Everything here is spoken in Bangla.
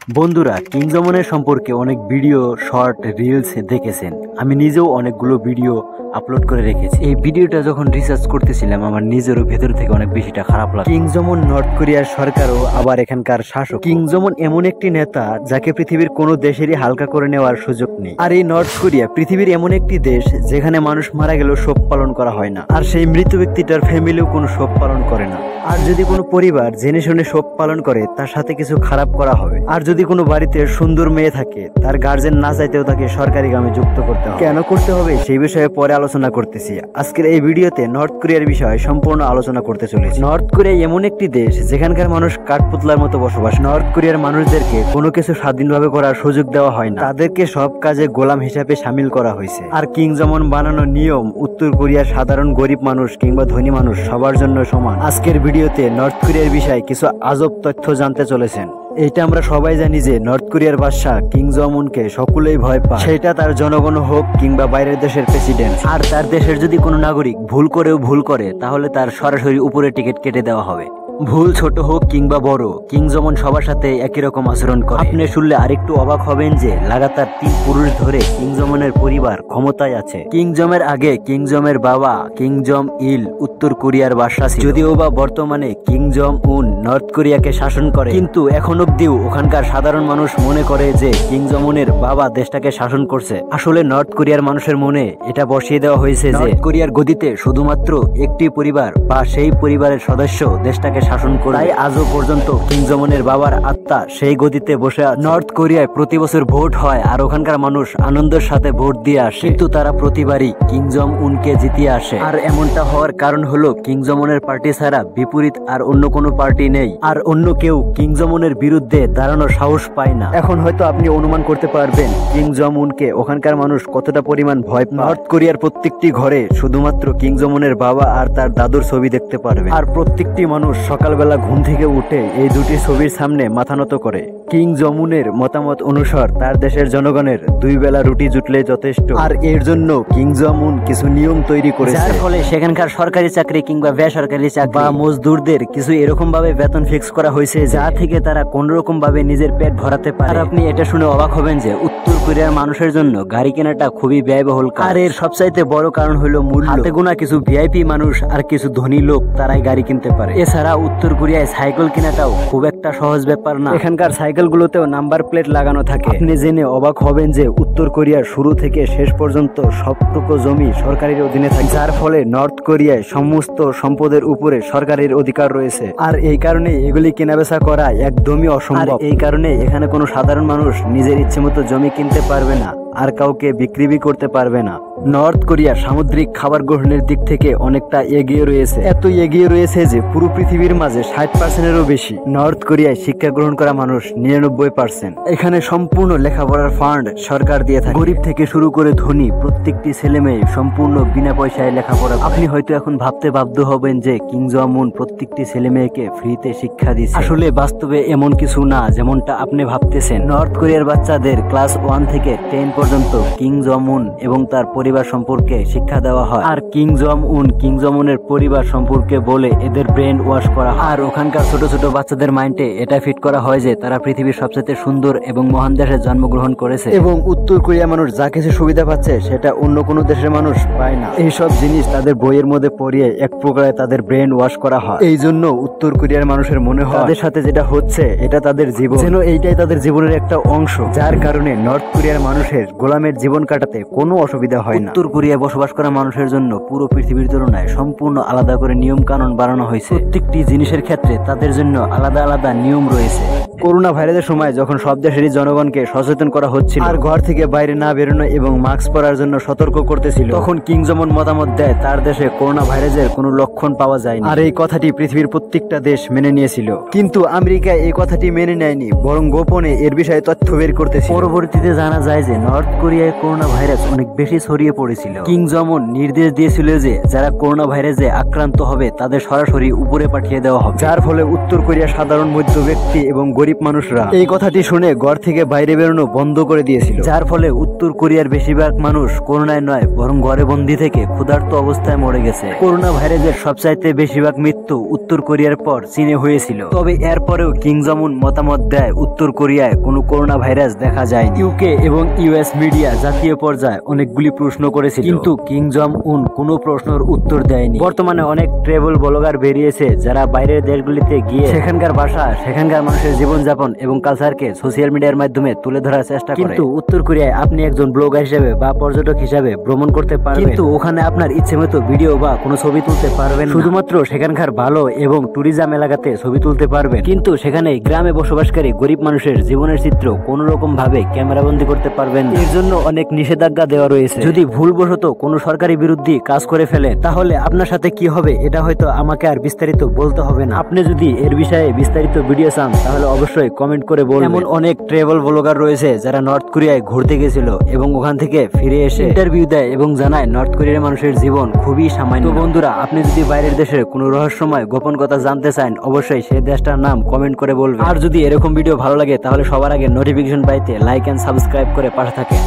বন্ধুরা, কিং জমনের সম্পর্কে অনেক ভিডিও, শর্ট, রিলস দেখেছেন। আমি নিজেও অনেকগুলো ভিডিও আপলোড করে রেখেছি। এই ভিডিওটা যখন রিসার্চ করতেছিলাম, আমার নিজেরও ভেতর থেকে অনেক বেশিটা খারাপ লাগে। কিং জমন নর্থ কোরিয়ার সরকারও আবার এখানকার শাসক। কিং জমন এমন একটি নেতা যাকে পৃথিবীর কোনো দেশেরই হালকা করে নেওয়ার সুযোগ নেই। আর এই নর্থ কোরিয়া পৃথিবীর এমন একটি দেশ যেখানে মানুষ মারা গেলেও শোক পালন করা হয় না, আর সেই মৃত ব্যক্তিটার ফ্যামিলিও কোনো শোক পালন করে না। আর যদি কোনো পরিবার জেনে শুনে শোক পালন করে, তার সাথে কিছু খারাপ করা হবে। আর যদি কোনো বাড়িতে সুন্দর মেয়ে থাকে, তার গার্জেন না চাইতেও তাকে সরকারি কামে যুক্ত করতে হবে। কেন করতে হবে সেই বিষয়ে পরে আলোচনা করতেছি। আজকের এই ভিডিওতে নর্থ কোরিয়ার বিষয়ে সম্পূর্ণ আলোচনা করতে চলেছি। নর্থ কোরিয়া এমন একটি দেশ যেখানকার মানুষ কাঠপুতলার মতো বসবাস। নর্থ কোরিয়ার মানুষদেরকে কোনো কিছু স্বাধীনভাবে করার সুযোগ দেওয়া হয় না, তাদেরকে সব কাজে গোলাম হিসাবে সামিল করা হয়েছে। আর কিং জমন বানানো নিয়ম উত্তর কোরিয়ার সাধারণ গরিব মানুষ কিংবা ধনী মানুষ সবার জন্য সমান। আজকের ভিডিওতে নর্থ কোরিয়ার বিষয়ে কিছু আজব তথ্য জানতে চলেছেন। এটা আমরা সবাই জানি যে নর্থ কোরিয়ার বাদশা কিং জং উনকে সকলেই ভয় পায়, সেটা তার জনগণ হোক কিংবা বাইরের দেশের প্রেসিডেন্ট। আর তার দেশের যদি কোনো নাগরিক ভুল করে তাহলে তার সরাসরি উপরে টিকিট কেটে দেওয়া হবে। ভুল ছোট হোক কিংবা বড়, কিং জমন সবার সাথে একই রকম আচরণ করে। আপনি শুনলে আরেকটু অবাক হবেন যে লাগাতার 3 পুরুষ ধরে কিং জমনের পরিবার ক্ষমতায় আছে। কিং জমের আগে কিং জমের বাবা কিং জম ইল উত্তর কোরিয়ার বাদশা ছিল, যদিও বা বর্তমানে কিং জম উন নর্থ কোরিয়াকে শাসন করে। কিন্তু এখন অব্দিও ওখানকার সাধারণ মানুষ মনে করে যে কিং জমনের বাবা দেশটাকে শাসন করছে। আসলে নর্থ কোরিয়ার মানুষের মনে এটা বসিয়ে দেওয়া হয়েছে যে নর্থ কোরিয়ার গদিতে শুধুমাত্র একটি পরিবার বা সেই পরিবারের সদস্য দেশটাকে শাসন করে। তাই আজও পর্যন্ত কিং জমনের বাবার আত্মা সেই গদিতে বসে আছে। নর্থ কোরিয়ায় প্রতি বছর ভোট হয় আর ওখানকার মানুষ আনন্দের সাথে ভোট দিয়ে আসে, কিন্তু তারা প্রতিবারই কিং জম উনকে জিতিয়ে আসে। আর এমনটা হওয়ার কারণ হলো কিং জমনের পার্টি ছাড়া বিপরীত আর অন্য কোনো পার্টি নেই, আর অন্য কেউ কিং জমনের বিরুদ্ধে দাঁড়ানোর সাহস পায় না। এখন হয়তো আপনি অনুমান করতে পারবেন কিং জম উনকে ওখানকার মানুষ কতটা পরিমাণ ভয় পায়। নর্থ কোরিয়ার প্রত্যেকটি ঘরে শুধুমাত্র কিং জমনের বাবা আর তার দাদুর ছবি দেখতে পারবে, আর প্রত্যেকটি মানুষ সকালবেলা ঘুম থেকে উঠে এই দুটি ছবির সামনে মাথা নত করে। কিং জমুনের মতামত অনুসার তার দেশের জনগণের 2 বেলা রুটি জুটলে যথেষ্ট, আর এর জন্য কিং জমুন কিছু নিয়ম তৈরি করেছে, যার ফলে সেখানকার সরকারি চাকরি কিংবা বেসরকারি চাকরি বা মজদুরদের কিছু এরকম ভাবে বেতন ফিক্স করা হয়েছে যা থেকে তারা কোন রকম ভাবে নিজের পেট ভরাতে পারে। আর আপনি এটা শুনে অবাক হবেন যে উত্তর কোরিয়ার মানুষের জন্য গাড়ি কেনাটা খুবই ব্যয়বহুল কাজ। আর এর সবচাইতে বড় কারণ হলো মূল্য। হাতে গোনা কিছু ভিআইপি মানুষ আর কিছু ধনী লোক তারাই গাড়ি কিনতে পারে। এছাড়া উত্তর কোরিয়ায় সাইকেল কেনাটাও খুব একটা সহজ ব্যাপার না। এখানকার সাইকেলগুলোতেও নাম্বার প্লেট লাগানো থাকে। আপনি জেনে অবাক হবেন যে উত্তর কোরিয়ার শুরু থেকে শেষ পর্যন্ত সবটুকু জমি সরকারের অধীনে থাকে, যার ফলে নর্থ কোরিয়ায় সমস্ত সম্পদের উপরে সরকারের অধিকার রয়েছে। আর এই কারণে এগুলি কেনাবেচা করা একদমই অসম্ভব। এই কারণে এখানে কোনো সাধারণ মানুষ নিজের ইচ্ছে মতো জমি কিনতে পারবে না আর কাউকে বিক্রি করতে পারবে না। নর্থ কোরিয়া সামুদ্রিক খাবার গ্রহণের দিক থেকে অনেকটা এগিয়ে রয়েছে, এত এগিয়ে রয়েছে যে পুরো পৃথিবীর মাঝে 60%-এরও বেশি নর্থ কোরিয়ায় শিক্ষা গ্রহণ করা মানুষ 99%। এখানে সম্পূর্ণ লেখাপড়ার ফান্ড সরকার দিয়ে থাকে। গরিব থেকে শুরু করে ধনী প্রত্যেকটি ছেলে মেয়ে সম্পূর্ণ বিনা পয়সায় লেখাপড়া। আপনি হয়তো এখন ভাবতে বাধ্য হবেন যে কিং জং উন প্রত্যেকটি ছেলে মেয়েকে ফ্রিতে শিক্ষা দিচ্ছে। আসলে বাস্তবে এমন কিছু না যেমনটা আপনি ভাবতেছেন। নর্থ কোরিয়ার বাচ্চাদের ক্লাস 1 থেকে 10 পর্যন্ত কিং জং উন এবং তার পরিবার সম্পর্কে শিক্ষা দেওয়া হয়। আর কিং জং উন কিং জং উনের পরিবার সম্পর্কে বলে এদের ব্রেন ওয়াশ করা হয়। আর ওখানকার ছোট ছোট বাচ্চাদের মাইন্ডে এটা ফিট করা হয় যে তারা পৃথিবীর সবচেয়ে সুন্দর এবং মহান দেশে জন্মগ্রহণ করেছে, এবং উত্তর কোরিয়া মানুষ যা কিছু সুবিধা পাচ্ছে সেটা অন্য কোনো দেশের মানুষ পায় না। এইসব জিনিস তাদের বইয়ের মধ্যে পড়িয়ে এক প্রকারে তাদের ব্রেন ওয়াশ করা হয়। এই জন্য উত্তর কোরিয়ার মানুষের মনে হয় তাদের সাথে যেটা হচ্ছে এটা তাদের জীবন, যেন এইটাই তাদের জীবনের একটা অংশ, যার কারণে নর্থ কোরিয়ার মানুষের গোলামের জীবন কাটাতে কোনো অসুবিধা হয় না। উত্তর কোরিয়ায় বসবাস করা মানুষের জন্য পুরো পৃথিবীর তুলনায় সম্পূর্ণ আলাদা করে নিয়ম কানুন বানানো হয়েছে। প্রত্যেকটি জিনিসের ক্ষেত্রে তাদের জন্য আলাদা আলাদা নিয়ম রয়েছে। করোনা ভাইরাসের সময় যখন সব দেশেরই জনগণকে সচেতন করা হচ্ছিল আর ঘর থেকে বাইরে না বেরোনো এবং মাস্ক পরার জন্য সতর্ক করতেছিল, তখন কিং জমন মতামত দেয় তার দেশে করোনা ভাইরাসের কোনো লক্ষণ পাওয়া যায়নি। আর এই কথাটি পৃথিবীর প্রত্যেকটা দেশ মেনে নিয়েছিল, কিন্তু আমেরিকা এই কথাটি মেনে নেয়নি, বরং গোপনে এর বিষয়ে তথ্য বের করতেছিল। পরবর্তীতে জানা যায় যে নর্থ কোরিয়ায় করোনা ভাইরাস অনেক বেশি ছড়িয়ে ছড়িয়ে পড়েছিল। কিং জমন নির্দেশ দিয়েছিল যে যারা করোনা ভাইরাসে আক্রান্ত হবে তাদের সরাসরি উপরে পাঠিয়ে দেওয়া হবে, যার ফলে উত্তর কোরিয়ার সাধারণ মধ্য ব্যক্তি এবং গরিব মানুষরা এই কথাটি শুনে ঘর থেকে বাইরে বেরোনো বন্ধ করে দিয়েছিল, যার ফলে উত্তর কোরিয়ার বেশিরভাগ মানুষ করোনায় নয় বরং ঘরে বন্দী থেকে ক্ষুধার্ত অবস্থায় মরে গেছে। করোনা ভাইরাসের সবচাইতে বেশিরভাগ মৃত্যু উত্তর কোরিয়ার পর চীনে হয়েছিল। তবে এরপরেও কিং জমন মতামত দেয় উত্তর কোরিয়ায় কোনো করোনা ভাইরাস দেখা যায়। ইউকে এবং ইউএস মিডিয়া জাতীয় পর্যায়ে অনেকগুলি প্রশ্ন করেছিল, কিন্তু কিং জং উন কোনো প্রশ্নের উত্তর দেয়নি। বর্তমানে অনেক ট্রাভেল ব্লগার বেরিয়েছে যারা বাইরের দেশগুলিতে গিয়ে সেখানকার ভাষা, সেখানকার মানুষের জীবনযাপন এবং কালচারকে সোশ্যাল মিডিয়ার মাধ্যমে তুলে ধরার চেষ্টা করে। কিন্তু উত্তর কোরিয়ায় আপনি একজন ব্লগার হিসেবে বা পর্যটক হিসেবে ভ্রমণ করতে পারবেন, কিন্তু ওখানে আপনার ইচ্ছে মতো ভিডিও বা কোনো ছবি তুলতে পারবেন, শুধুমাত্র সেখানকার ভালো এবং ট্যুরিজম এলাকাতে ছবি তুলতে পারবেন। কিন্তু সেখানে গ্রামে বসবাসকারী গরিব মানুষের জীবনের চিত্র কোন রকম ভাবে ক্যামেরাবন্দি করতে পারবেন। এর জন্য অনেক নিষেধাজ্ঞা দেওয়া রয়েছে। যদি ভুলবশত কোনো সরকারি বিরোধী কাজ করে ফেলে তাহলে আপনার সাথে কি হবে এটা হয়তো আমাকে আর বিস্তারিত বলতে হবে না। আপনি যদি এর বিষয়ে বিস্তারিত ভিডিও চান তাহলে অবশ্যই কমেন্ট করে বলুন। এমন অনেক ট্রাভেল ব্লগার রয়েছে যারা নর্থ কোরিয়ায় ঘুরতে গেছিল এবং ওখান থেকে ফিরে এসে ইন্টারভিউ দেয় এবং জানায় নর্থ কোরিয়ার মানুষের জীবন খুবই সামান্য। তো বন্ধুরা, আপনি যদি বাইরের দেশের কোনো রহস্যময় গোপন কথা জানতে চান অবশ্যই সেই দেশটার নাম কমেন্ট করে বলবেন। আর যদি এরকম ভিডিও ভালো লাগে তাহলে সবার আগে নোটিফিকেশন পাইতে লাইক এন্ড সাবস্ক্রাইব করে পাশে থাকেন।